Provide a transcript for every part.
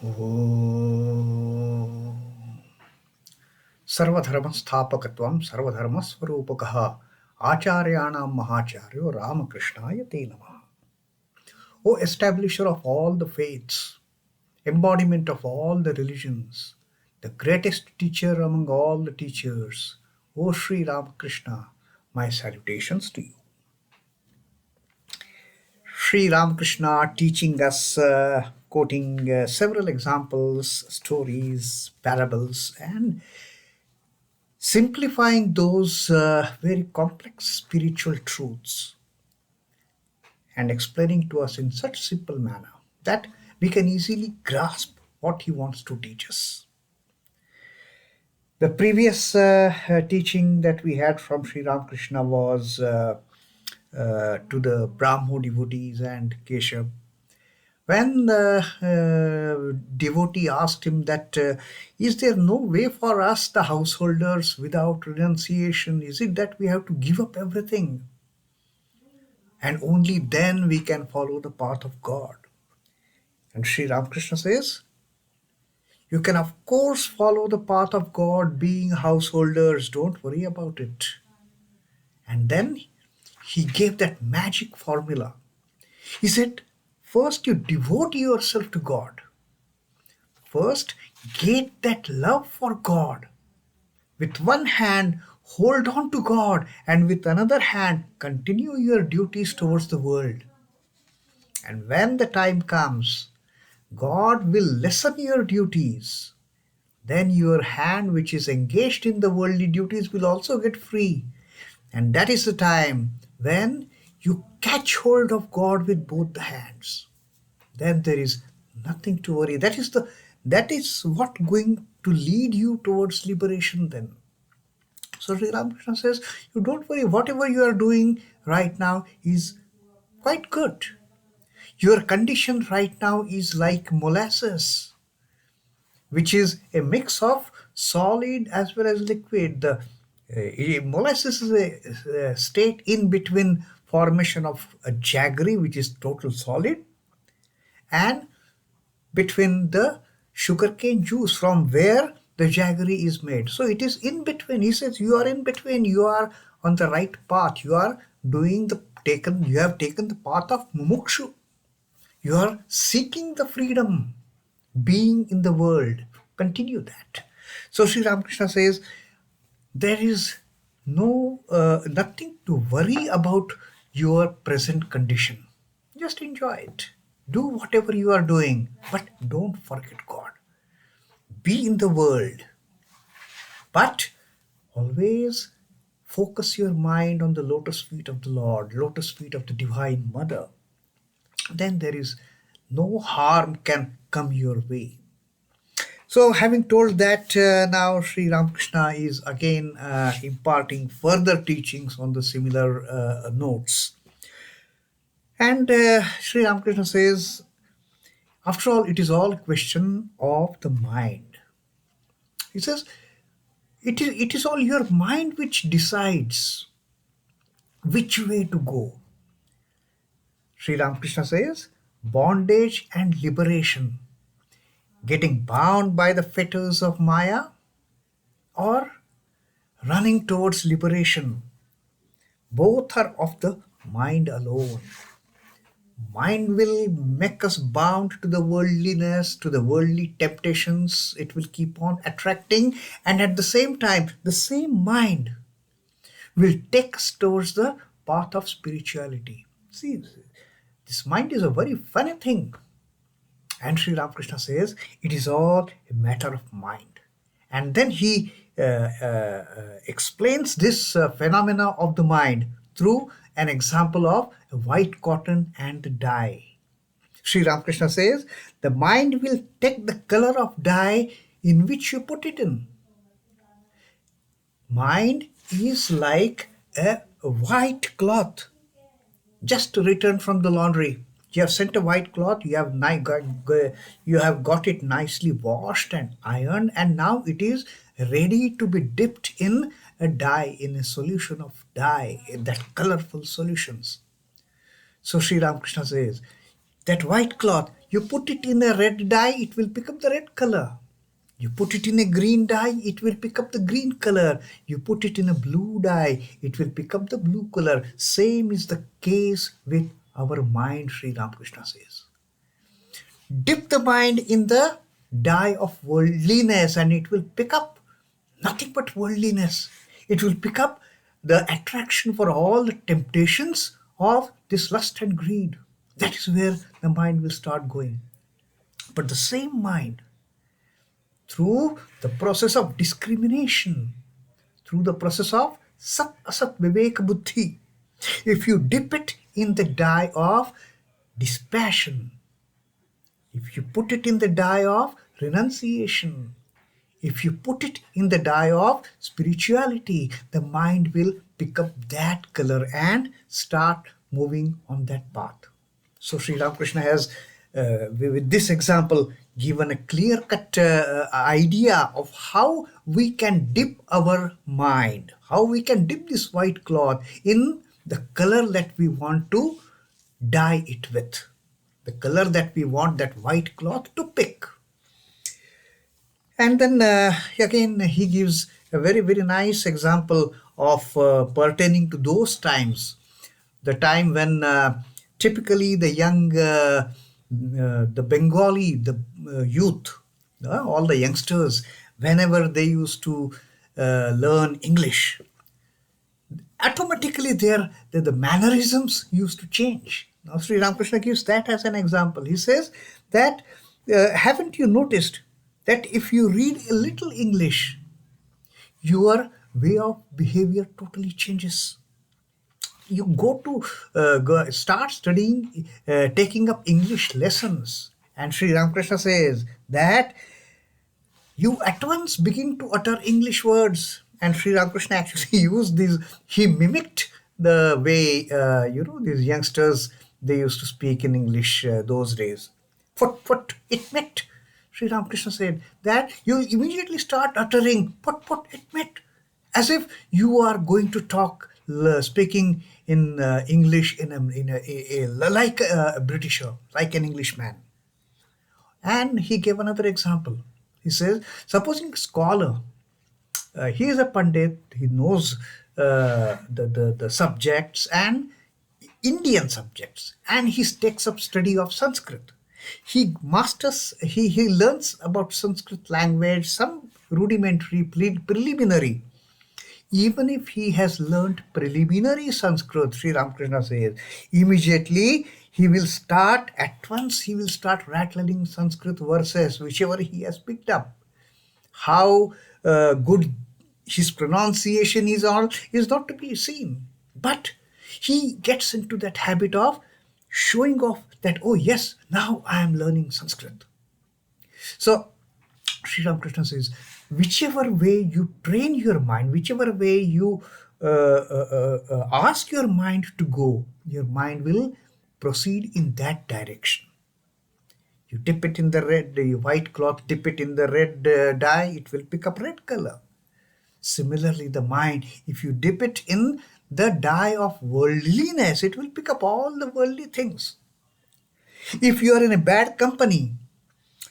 Om Sarvadharmastapakatvam Sarvadharmaswarupakaha Acharyanam Mahacharyo Ramakrishnaya Te Namaha. O establisher of all the faiths, embodiment of all the religions, the greatest teacher among all the teachers, O Sri Ramakrishna, my salutations to you. Sri Ramakrishna teaching us, quoting several examples, stories, parables, and simplifying those very complex spiritual truths and explaining to us in such simple manner that we can easily grasp what he wants to teach us. The previous teaching that we had from Sri Ramakrishna was to the Brahmo devotees and Keshav. When the devotee asked him that, is there no way for us, the householders, without renunciation? Is it that we have to give up everything? And only then we can follow the path of God. And Sri Ramakrishna says, you can of course follow the path of God being householders, don't worry about it. And then he gave that magic formula. He said, first you devote yourself to God. First, get that love for God. With one hand, hold on to God, and with another hand, continue your duties towards the world. And when the time comes, God will lessen your duties. Then your hand, which is engaged in the worldly duties, will also get free. And that is the time when you catch hold of God with both the hands. Then there is nothing to worry. That is what going to lead you towards liberation then. So Sri Ramakrishna says, you don't worry, whatever you are doing right now is quite good. Your condition right now is like molasses, which is a mix of solid as well as liquid. The molasses is a state in between formation of a jaggery, which is total solid, and between the sugarcane juice from where the jaggery is made. So it is in between. He says you are in between. You are on the right path. You are you have taken the path of mumukshu. You are seeking the freedom, being in the world. Continue that. So Sri Ramakrishna says there is nothing to worry about your present condition. Just enjoy it. Do whatever you are doing, but don't forget God. Be in the world, but always focus your mind on the lotus feet of the Lord, lotus feet of the Divine Mother. Then there is no harm can come your way. So, having told that, now Sri Ramakrishna is again imparting further teachings on the similar notes. And Sri Ramakrishna says, after all, it is all a question of the mind. He says, it is all your mind which decides which way to go. Sri Ramakrishna says, bondage and liberation, getting bound by the fetters of Maya or running towards liberation, both are of the mind alone. Mind will make us bound to the worldliness, to the worldly temptations. It will keep on attracting, and at the same time, the same mind will take us towards the path of spirituality. See, this mind is a very funny thing. And Sri Ramakrishna says it is all a matter of mind. And then he explains this phenomena of the mind through an example of a white cotton and the dye. Sri Ramakrishna says the mind will take the color of dye in which you put it in. Mind is like a white cloth just returned from the laundry. You have sent a white cloth, you have got it nicely washed and ironed, and now it is ready to be dipped in a dye, in a solution of dye, in that colorful solutions. So Sri Ramakrishna says, that white cloth, You put it in a red dye, it will pick up the red color. You put it in a green dye, it will pick up the green color. You put it in a blue dye, it will pick up the blue color. Same is the case with our mind, Sri Ramakrishna says. Dip the mind in the dye of worldliness and it will pick up nothing but worldliness. It will pick up the attraction for all the temptations of this lust and greed. That is where the mind will start going. But the same mind, through the process of discrimination, through the process of sat asat vivek buddhi, if you dip it in the dye of dispassion, if you put it in the dye of renunciation, if you put it in the dye of spirituality, the mind will pick up that color and start moving on that path. So Sri Ramakrishna has, with this example, given a clear-cut idea of how we can dip our mind, how we can dip this white cloth in the color that we want to dye it with, the color that we want that white cloth to pick. And then again, he gives a very, very nice example of pertaining to those times, the time when typically the young, the Bengali, the youth, all the youngsters, whenever they used to learn English, automatically the mannerisms used to change. Now, Sri Ramakrishna gives that as an example. He says that, haven't you noticed that if you read a little English, your way of behavior totally changes? You start studying, taking up English lessons, and Sri Ramakrishna says that you at once begin to utter English words. And Sri Ramakrishna actually used these, he mimicked the way, these youngsters, they used to speak in English those days. What it meant, Sri Ramakrishna said, that you immediately start uttering what it meant, as if you are going to talk, speaking in English like a Britisher, like an Englishman. And he gave another example. He says, supposing a scholar, he is a pandit, he knows the subjects and Indian subjects, and he takes up study of Sanskrit. He masters, he learns about Sanskrit language, some rudimentary, preliminary. Even if he has learnt preliminary Sanskrit, Sri Ramakrishna says, immediately he will start rattling Sanskrit verses, whichever he has picked up. How good his pronunciation is not to be seen. But he gets into that habit of showing off that, oh yes, now I am learning Sanskrit. So Sri Ramakrishna says, whichever way you train your mind, whichever way you ask your mind to go, your mind will proceed in that direction. You dip it in the white cloth, dip it in the red dye, it will pick up red color. Similarly, the mind, if you dip it in the dye of worldliness, it will pick up all the worldly things. If you are in a bad company,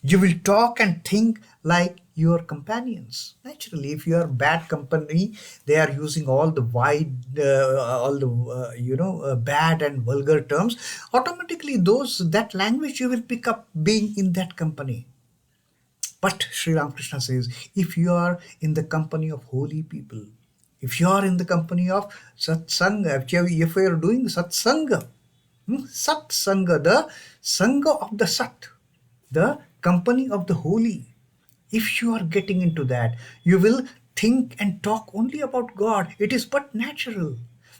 you will talk and think like your companions. Naturally, if you are bad company, they are using all the bad and vulgar terms. Automatically, that language you will pick up being in that company. But Sri Ramakrishna says, if you are in the company of holy people, if you are in the company of satsanga, if you are doing satsanga, satsanga, the sangha of the sat, the company of the holy, if you are getting into that, you will think and talk only about God. It is but natural.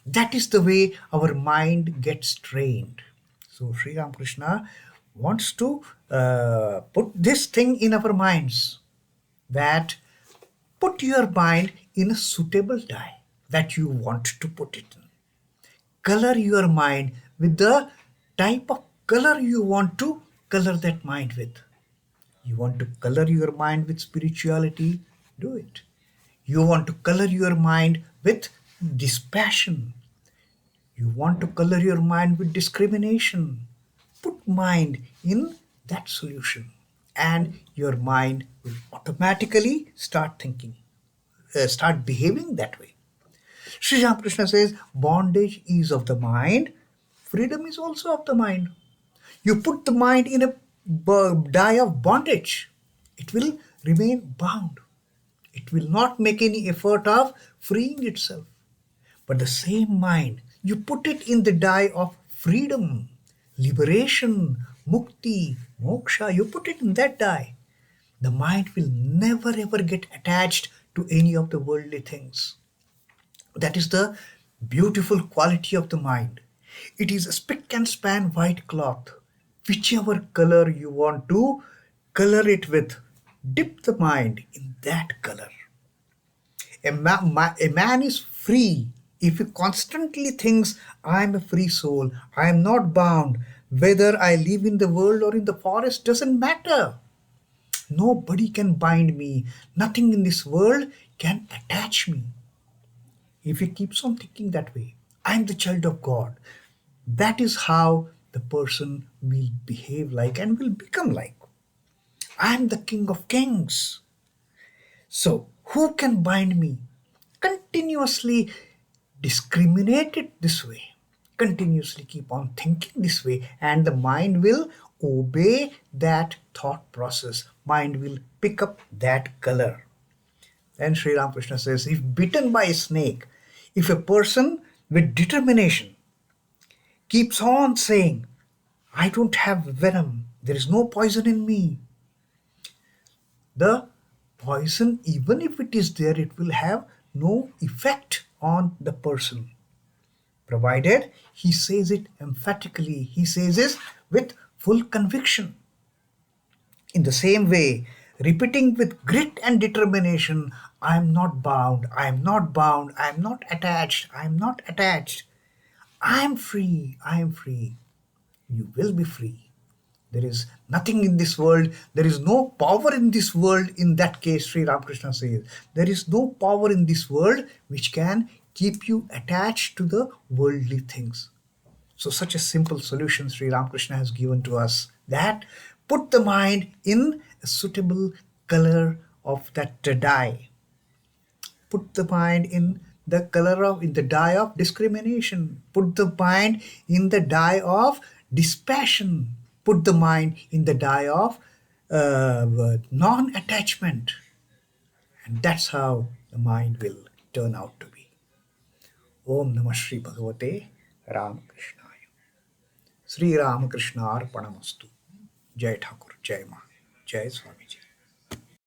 That is the way our mind gets trained. So Sri Ramakrishna wants to put this thing in our minds, that put your mind in a suitable dye that you want to put it in. Color your mind with the type of color you want to color that mind with. You want to color your mind with spirituality? Do it. You want to color your mind with dispassion? You want to color your mind with discrimination? Put mind in that solution, and your mind will automatically start thinking, start behaving that way. Sri Ramakrishna says bondage is of the mind, freedom is also of the mind. You put the mind in a die of bondage, it will remain bound. It will not make any effort of freeing itself. But the same mind, you put it in the die of freedom, liberation, mukti, moksha, you put it in that die. The mind will never ever get attached to any of the worldly things. That is the beautiful quality of the mind. It is a spick and span white cloth. Whichever color you want to color it with, dip the mind in that color. A man is free if he constantly thinks, I am a free soul, I am not bound. Whether I live in the world or in the forest doesn't matter. Nobody can bind me. Nothing in this world can attach me. If he keeps on thinking that way, I am the child of God, that is how the person will behave like and will become like. I am the King of Kings. So, who can bind me? Continuously discriminate it this way. Continuously keep on thinking this way, and the mind will obey that thought process. Mind will pick up that color. Then Sri Ramakrishna says, if bitten by a snake, if a person with determination keeps on saying, I don't have venom, there is no poison in me, the poison, even if it is there, it will have no effect on the person, provided he says it emphatically, he says it with full conviction. In the same way, repeating with grit and determination, I am not bound, I am not bound, I am not attached, I am not attached, I am free, I am free. You will be free. There is nothing in this world, there is no power in this world. In that case, Sri Ramakrishna says, there is no power in this world which can keep you attached to the worldly things. So, such a simple solution Sri Ramakrishna has given to us, that put the mind in a suitable color of that dye. Put the mind in the color of, in the dye of discrimination. Put the mind in the dye of dispassion. Put the mind in the dye of non-attachment. And that's how the mind will turn out to be. Om Namah Shri Bhagavate Ramakrishna. Shri Ramakrishna अर्पणमस्तु. जय ठाकुर, जय मां, जय स्वामी जी.